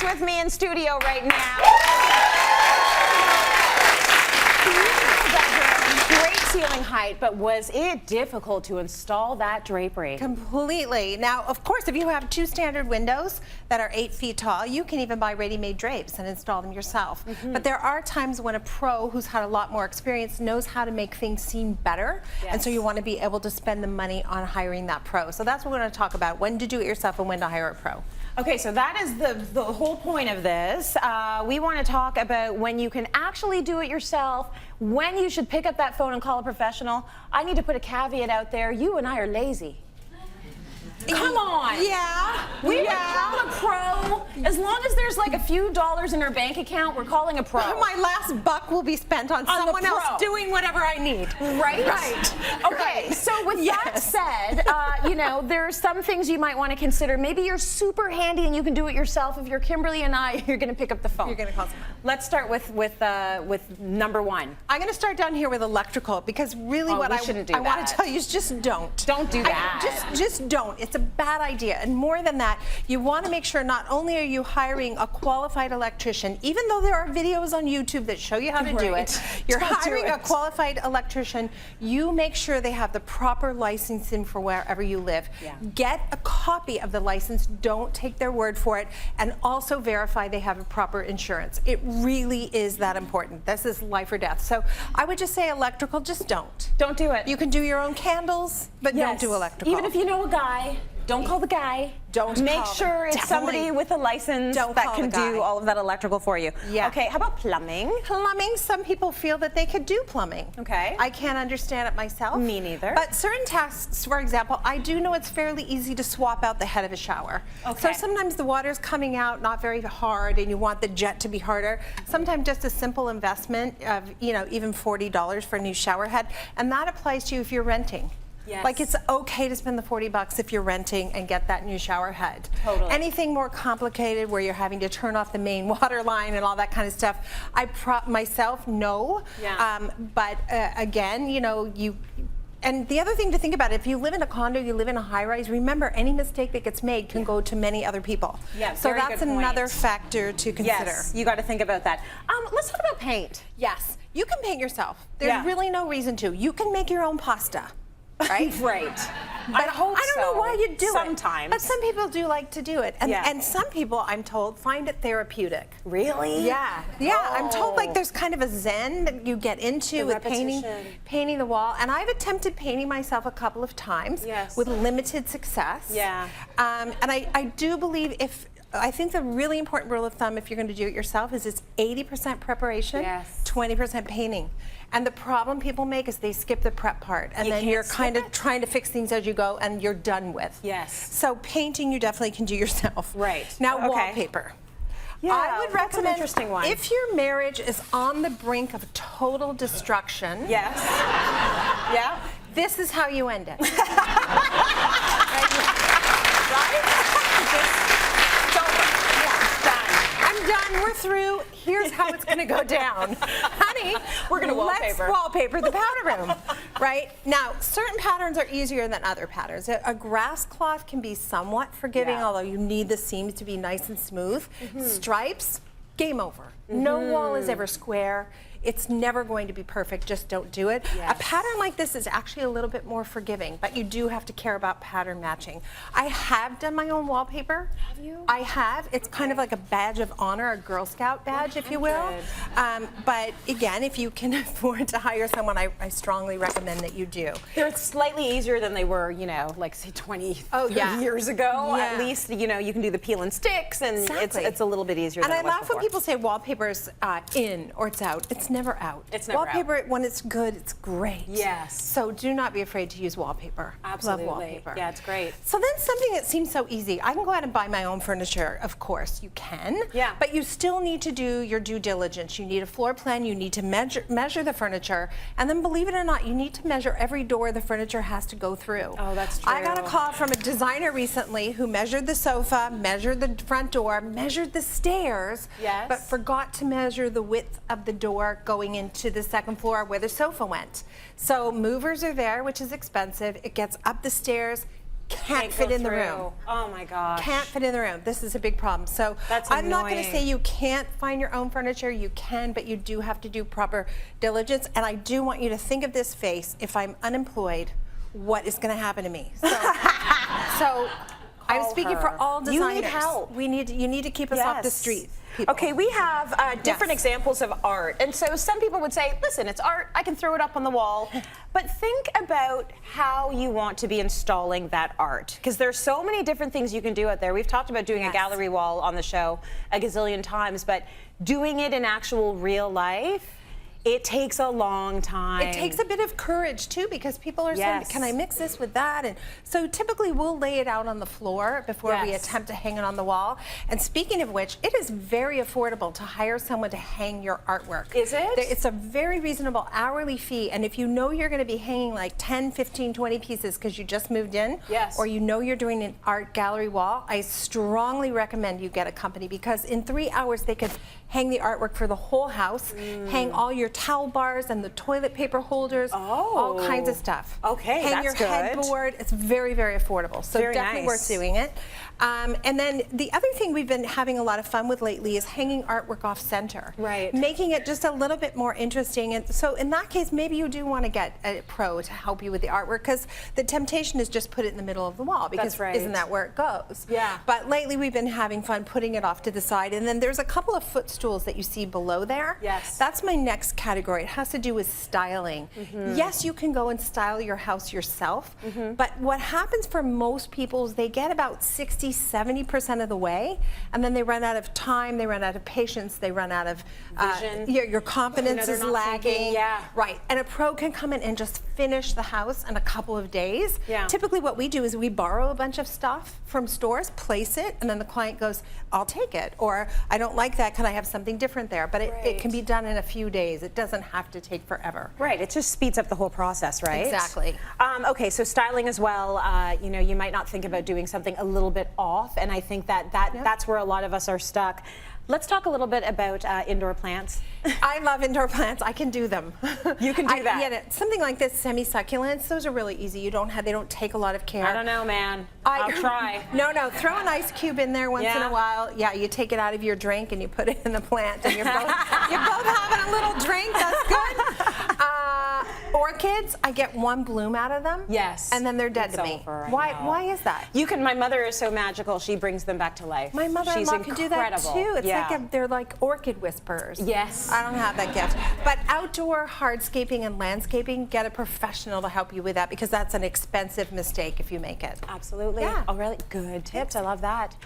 is with me in studio right now. Great ceiling height, but was it difficult to install that drapery? Completely. Now, of course, if you have 2 standard windows that are 8 feet tall, you can even buy ready-made drapes and install them yourself. But there are times when a pro who's had a lot more experience knows how to make things seem better, and so you want to be able to spend the money on hiring that pro. So that's what we're going to talk about, when to do it yourself and when to hire a pro. Okay, so that is the whole point of this. We want to talk about when you can actually do it yourself, when you should pick up that phone and call a professional. I need to put a caveat out there. You and I are lazy. Come on. Yeah. We would call a pro. As long as there's like a few dollars in our bank account, we're calling a pro. My last buck will be spent on someone else doing whatever I need. Right? Right. Okay, Right. so with that said, you know, there are some things you might want to consider. Maybe you're super handy and you can do it yourself. If you're Kimberly and I, you're going to pick up the phone. You're going to call someone. Let's start with number 1. I'm going to start down here with electrical, because really what I want to tell you is just don't. Don't do that. Just don't. It's a bad idea. And more than that, you want to make sure not only are you hiring a qualified electrician, even though there are videos on YouTube that show you how to do it, you're hiring a qualified electrician, you make sure they have the proper licensing for wherever you live. Get a copy of the license. Don't take their word for it. And also verify they have a proper insurance. It really is that important. This is life or death. So I would just say electrical, just don't. Don't do it. You can do your own candles, but don't do electrical. Even if you know a guy, don't call the guy. Don't make sure it's somebody with a license that can do all of that electrical for you. Okay, how about plumbing? Plumbing, some people feel that they could do plumbing. Okay. I can't understand it myself. Me neither. But certain tasks, for example, I do know it's fairly easy to swap out the head of a shower. Okay. So sometimes the water's coming out not very hard and you want the jet to be harder. Sometimes just a simple investment of, you know, even $40 for a new shower head. And that applies to you if you're renting. Yes. Like, it's okay to spend the $40 if you're renting and get that new shower head. Totally. Anything more complicated where you're having to turn off the main water line and all that kind of stuff, myself, no. But again, you know, and the other thing to think about, if you live in a condo, you live in a high-rise, remember, any mistake that gets made can go to many other people. So that's another factor to consider. Yes, you got to think about that. Let's talk about paint. Yes, you can paint yourself. There's really no reason to. You can make your own pasta. Right? Right. But I don't know why you do it. Sometimes. But some people do like to do it. And some people, I'm told, find it therapeutic. Really? Yeah. Yeah, I'm told like there's kind of a zen that you get into with painting the wall. And I've attempted painting myself a couple of times with limited success. Yeah. And I do believe I think the really important rule of thumb, if you're going to do it yourself, is it's 80% preparation, 20% painting. And the problem people make is they skip the prep part, and then you're kind of trying to fix things as you go, and you're done with. Yes. So painting, you definitely can do yourself. Right. Now, wallpaper. Yeah, I would recommend, an interesting one. If your marriage is on the brink of total destruction, this is how you end it. Done. We're through. Here's how it's going to go down. Honey, we're going to let's wallpaper the powder room. Right? Now, certain patterns are easier than other patterns. A grass cloth can be somewhat forgiving, although you need the seams to be nice and smooth. Stripes, game over. No wall is ever square. It's never going to be perfect, just don't do it. A pattern like this is actually a little bit more forgiving, but you do have to care about pattern matching. I have done my own wallpaper. Have you? I have. It's kind of like a badge of honor, a Girl Scout badge, if you will. But again, if you can afford to hire someone, I strongly recommend that you do. They're slightly easier than they were, you know, like say 20 years ago. At least, you know, you can do the peel and sticks, and it's a little bit easier than it was before. And I laugh when people say wallpaper's in or it's out. It's never out. It's never wallpaper, out. when it's good, it's great. Yes. So do not be afraid to use wallpaper. Absolutely. Love wallpaper. Yeah, it's great. So then something that seems so easy. I can go out and buy my own furniture. Of course, you can. Yeah. But you still need to do your due diligence. You need a floor plan. You need to measure the furniture. And then, believe it or not, you need to measure every door the furniture has to go through. Oh, that's true. I got a call from a designer recently who measured the sofa, measured the front door, measured the stairs, but forgot to measure the width of the door going into the second floor where the sofa went. So movers are there, which is expensive. It gets up the stairs. can't fit in the room. Oh my gosh. Can't fit in the room. This is a big problem. So That's I'm not going to annoying. say you can't find your own furniture. You can, but you do have to do proper diligence. And I do want you to think of this face. If I'm unemployed, what is going to happen to me? So I'm speaking for all designers. You need help. You need to keep us off the street. People. Okay, we have different examples of art. And so some people would say, listen, it's art, I can throw it up on the wall. But think about how you want to be installing that art. Because there's so many different things you can do out there. We've talked about doing a gallery wall on the show a gazillion times, but doing it in actual real life, it takes a long time. It takes a bit of courage too, because people are saying, can I mix this with that? And so typically we'll lay it out on the floor before we attempt to hang it on the wall. And speaking of which, it is very affordable to hire someone to hang your artwork. Is it? It's a very reasonable hourly fee. And if you know you're going to be hanging like 10, 15, 20 pieces because you just moved in, or you know you're doing an art gallery wall, I strongly recommend you get a company, because in 3 hours they could hang the artwork for the whole house, hang all your towel bars and the toilet paper holders, all kinds of stuff. Okay, hang your headboard. It's very, very affordable. So definitely worth doing it. And then the other thing we've been having a lot of fun with lately is hanging artwork off center. Right. Making it just a little bit more interesting. And so in that case, maybe you do want to get a pro to help you with the artwork, because the temptation is just put it in the middle of the wall, because isn't that where it goes? Yeah. But lately we've been having fun putting it off to the side. And then there's a couple of footstools that you see below there. Yes. That's my next category. It has to do with styling. Yes, you can go and style your house yourself, but what happens for most people is they get about 60–70% of the way, and then they run out of time, they run out of patience, they run out of vision. Your confidence is lagging. Right. And a pro can come in and just finish the house in a couple of days. Typically what we do is we borrow a bunch of stuff from stores, place it, and then the client goes, I'll take it, or I don't like that, can I have something different there? But it can be done in a few days. It doesn't have to take forever. Right, it just speeds up the whole process, right? Exactly. Okay, so styling as well, you know, you might not think about doing something a little bit off, and I think that's where a lot of us are stuck. Let's talk a little bit about indoor plants. I love indoor plants. I can do them. You can do that. Yeah, something like this, semi-succulents, those are really easy. They don't take a lot of care. I don't know, man. I'll try. No, throw an ice cube in there once in a while. Yeah, you take it out of your drink and you put it in the plant, and you're both having a little drink. That's good. Orchids, I get one bloom out of them. Yes. And then they're dead to me. Why is that? My mother is so magical. She brings them back to life. My mother-in-law can do that too. It's like they're like orchid whisperers. Yes. I don't have that gift. But outdoor hardscaping and landscaping, get a professional to help you with that, because that's an expensive mistake if you make it. Absolutely. Yeah. Oh, really? Good tips. I love that.